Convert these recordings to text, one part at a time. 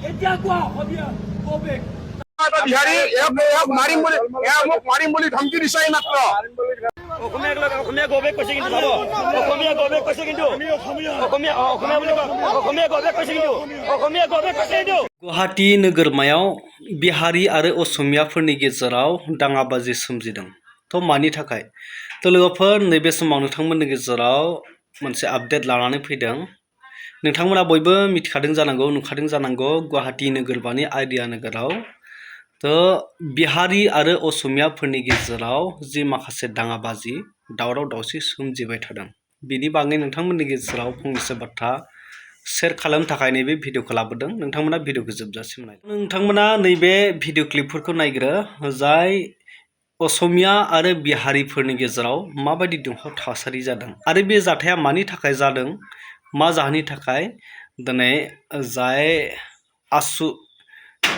এতিয়া কোৱা অসমীয়া কবে বিহাৰী মাৰিম বুলি ধমকি দিছে মাত্ৰ। অসমীয়া গৌবেগ কৈছে কিন্তু চাব অসমীয়া গৌবেগ কৈছে কিন্তু অসমীয়া বুলি অসমীয়া গৌবেগ কৈছে কিন্তু অসমীয়া গৌবেগ কৈছে কিন্তু गुवाहाटी नोगोरमायाव बिहारी आरो असमियाफोरनि गेजेराव दाङाबाजि सोमजिदों थ' मानि थाखाय थ' लोगोफोर नैबे समाव नोंथांमोननि गेजेराव मोनसे आपडेट लानानै फैदों। नोंथांमोना बयबो मिथिखादों जानांगौ नुखादों जानांगौ गुवाहाटी नोगोरमानि आइडिया नोगोराव थ' बिहारी आरो असमियाफोरनि गेजेराव जि माखासे दाङाबाजि दावराव दावसि सोमजिबाय थादों बिनि बागै नोंथांमोननि गेजेराव फंनैसो बाथ्रा शेयर खालामनो थाखाय नैबे भिडिअखौ लाबोदों। नोंथांमोना भिडिअखौ जोबजासिम नाय। नोंथांमोना नैबे भिडिअ क्लिपफोरखौ नायग्रो जाय असमिया आरो बिहारिफोरनि गेजेराव माबायदि दुंहाव थासारि जादों आरो बे जाथाया मानि थाखाय जादों मा जाहोननि थाखाय दिनै जाय आसु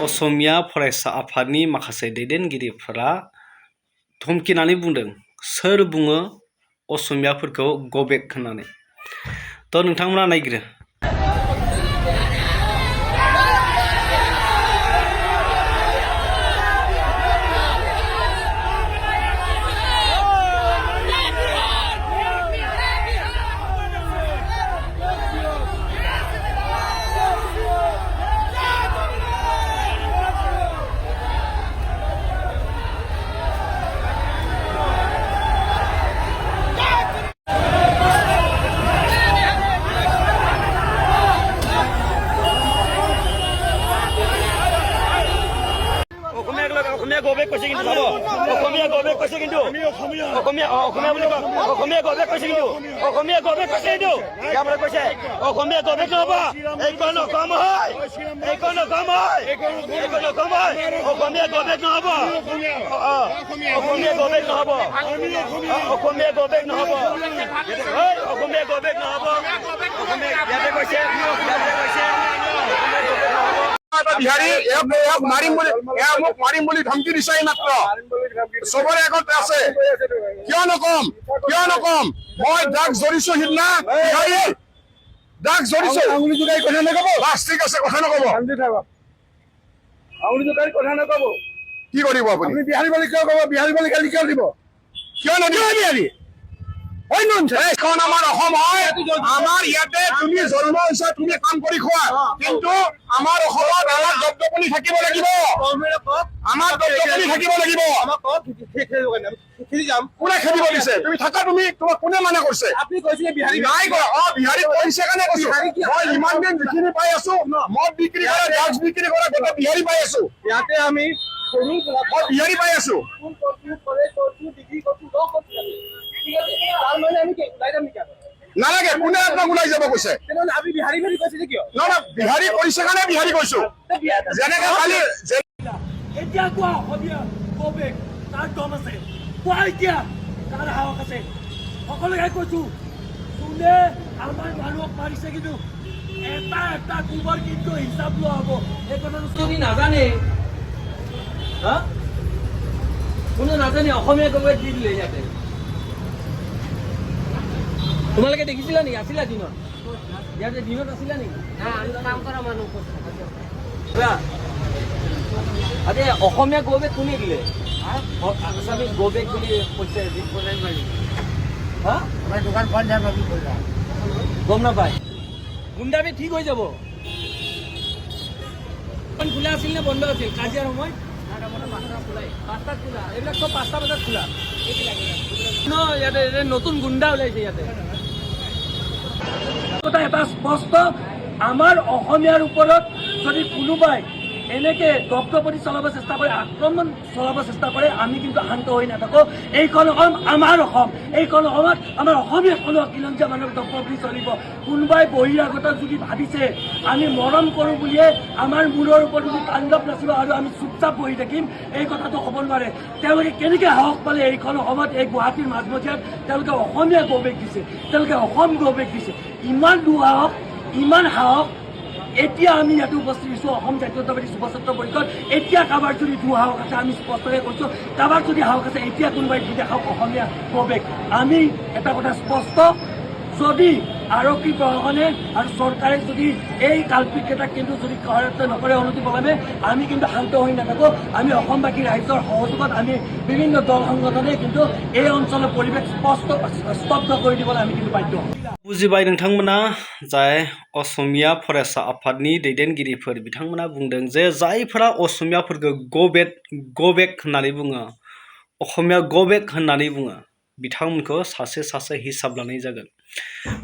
असमिया फरायसा आफादनि माखासे दैदेनगिरिफोरा धमकिनानै बुंदों सोर बुङो असमियाफोरखौ गबेग होननानै। थ' नोंथांमोना नायग्रो। অসমীয়া গৌবেগ কৈছে কিন্তু চাব অসমীয়া গৌবেগ কৈছে কিন্তু অসমীয়া বুলি অসমীয়া গৌবেগ কৈছে কিন্তু অসমীয়া গৌবেগ কৈছে কিন্তু ইয়াৰ কৈছে অসমীয়া গৌবেগ নহ'ব এইখন অসম হয় এইখন অসম হয় এইখন অসম হয় অসমীয়া গৌবেগ নহ'ব অসমীয়া গৌবেগ নহ'ব অসমীয়া গৌবেগ নহ'ব অসমীয়া গৌবেগ নহ'ব অসমীয়া ইয়াতে কৈছে বিহাৰী মাৰিম বুলি ধমকি দিছে মাত্ৰ। চবৰে আগত আছে কিয় নকম মই ড্ৰাগছ ধৰিছো সিদিনা বিহাৰী ড্ৰাগছ ধৰিছো আঙুলি জোকাৰি কথা নকব বাছ ঠিক আছে কথা নকব আঙুলি জোকাৰি কথা নকব কি কৰিব আপুনি বিহাৰী বুলি কিয় কব বিহাৰী বুলি গালি কিয় দিব কিয় নদিব বিহাৰী এইখন আমাৰ অসম হয় আমাৰ ইয়াতে তুমি জন্ম হৈছা তুমি কাম কৰি খোৱা কিন্তু আমাৰ অসমত আমাৰ দপ্তপনি থাকিব লাগিব আমাৰ দপ্তপনি থাকিব লাগিব কোনে খেলিব দিছে তুমি থাকা তুমি তোমাক কোনে মানা কৰিছে নাই কৰা বিহাৰী কৰিছে কাৰণে কৈছো মই ইমান দিন যিখিনি পাই আছো মদ বিক্ৰী কৰা ড্ৰাগছ বিক্ৰী কৰা গোটেই বিহাৰী পাই আছো ইয়াতে আমি বিহাৰী পাই আছো নালাগে কোনে আপোনাক ওলাই যাব কৈছে বিহাৰী কৰিছে কাৰণে বিহাৰী কৈছো যেনেকে খালি এতিয়া কোৱা অসমীয়া কবে তাৰ দম আছে কোৱা এতিয়া তাৰ সাহস আছে সকলোকে কৈছো কোনে আমাৰ মানুহক মাৰিছে কিন্তু এটা কুমাৰ কিন্তু হিচাপ লোৱা হ'ব এই কথাটো যদি নাজানে কোনো নাজানে অসমীয়া কবে দি দিলে ইয়াতে তোমালোকে দেখিছিলা নেকি আছিলা দিনত ইয়াতে দিনত আছিলা নেকি কাম কৰা মানুহ আরে অসমীয়া গৌবেগ কোনে দিলে আসামিজ গৌবেগ বুলি কৈছে দোকান বন্ধ গম নাপায় গুণ্ডামি ঠিক হৈ যাব খোলা আছিল নে বন্ধ আছিল কাজিয়াৰ সময় 5টাত খোলা এইবিলাক চব 5টা বজাত খোলা ইয়াতে নতুন গুণ্ডা ওলাইছে ইয়াতে এটা স্পষ্ট আমাৰ অসমীয়াৰ ওপৰত যদি কোনোবাই এনেকে দপ্তপতি চলাব চেষ্টা কৰে আক্ৰমণ চলাব চেষ্টা কৰে আমি কিন্তু শান্ত হৈ নাথাকো এইখন অসম আমাৰ অসম এইখন অসমত আমাৰ অসমীয়া কোনো খিলঞ্জীয়া মানুহক দপ্তপতি চলিব কোনোবাই বহিৰাগত যদি ভাবিছে আমি মৰম কৰোঁ বুলিয়ে আমাৰ মূৰৰ ওপৰত যদি তাণ্ডৱ নাচিব আৰু আমি চুপচাপ বহি থাকিম এই কথাটো হ'ব নোৱাৰে তেওঁলোকে কেনেকৈ সাহস পালে এইখন অসমত এই গুৱাহাটীৰ মাজমজিয়াত তেওঁলোকে অসমীয়া গৌবেগ দিছে তেওঁলোকে অসম গৌবেগ দিছে ইমান দুঃসাহস ইমান সাহস এতিয়া আমি ইয়াতে উপস্থিত হৈছোঁ অসম জাতীয়তাবাদী যুৱ ছাত্ৰ পৰিষদ এতিয়া কাৰোবাৰ যদি দুঃসাহস আছে আমি স্পষ্টকৈ কৈছোঁ কাৰোবাৰ যদি সাহস আছে এতিয়া কোনোবাই দি দেখাওক অসমীয়া গৌবেগ আমি এটা কথা স্পষ্ট যদি আৰক্ষী প্ৰশাসনে আৰু চৰকাৰে যদি এই কালপিতকেইটাক কিন্তু যদি কাৰ্য নকৰে অনতিপলমে আমি কিন্তু শান্ত হৈ নাথাকোঁ। আমি অসমবাসী ৰাইজৰ সহযোগত আমি বিভিন্ন দল সংগঠনে কিন্তু এই অঞ্চলৰ পৰিৱেশ স্তব্ধ কৰি দিবলৈ আমি কিন্তু বাধ্য হ'ম। बुजिबाय नोंथांमोना जाय असमिया फरायसा आफादनि दैदेनगिरिफोर बिथांमोना बुंदों जे जायफोरा असमियाफोरखौ गबेक होननानै बुङो असमिया गबेक होननानै बुङो बिथांमोनखौ सासे सासे हिसाब लानाय जागोन।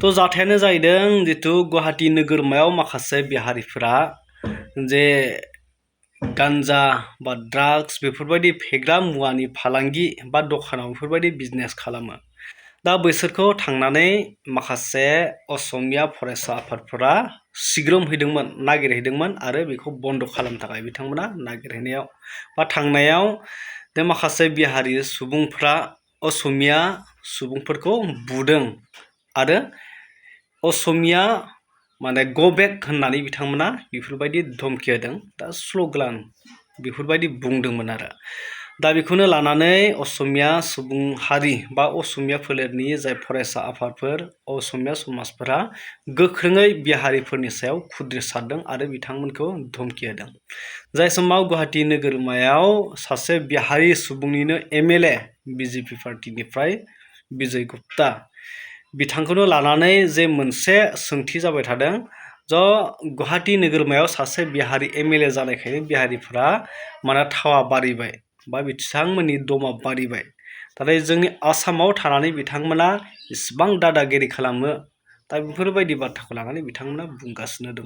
तो जाथायानो जाहैदों जितु गुवाहाटी नोगोरमायाव माखासे बिहारिफोरा जे गान्जा बा ड्राग्स बेफोरबायदि फेग्रा मुवानि फालांगि बा दखानाव बेफोरबायदि बिजनेस खालामो। दा बैसोरखौ थांनानै माखासे असमिया फरायसा आफादफोरा सिग्रोमहैदोंमोन नागिरहैदोंमोन आरो बेखौ बन्द खालामनो थाखाय बिथांमोना नागिरहैनायाव बा थांनायाव बे माखासे बिहारि सुबुंफ्रा असमिया सुबुंफोरखौ बुदों आरो असमिया माने गबेक होननानै बिथांमोना बेफोरबायदि धमखि होदों। दा स्ल'गान बेफोरबायदि बुंदोंमोन आरो दा बेखौनो लानानै असमिया सुबुं हारि बा असमिया फोलेरनि जाय फरायसा आफादफोर असमिया समाजफोरा गोख्रोङै बिहारिफोरनि सायाव खुद्रिसारदों आरो बिथांमोनखौ धमखि होदों। जाय समाव गुवाहाटी नोगोरमायाव सासे बिहारि सुबुंनिनो MLA BJP पार्टिनिफ्राय बिजय गुप्ता बिथांखौनो लानानै जे मोनसे सोंथि जाबाय थादों ज गुवाहाटी नोगोरमायाव सासे बिहारि MLA जानायखायनो बिहारिफोरा माने थावा बारिबाय बा बिथांमोननि दमा बारिबाय। नाथाय जोंनि आसामाव थानानै बिथांमोना इसिबां दादागिरि खालामो दा बेफोरबायदि बाथ्राखौ लानानै बिथांमोना बुंगासिनो दं।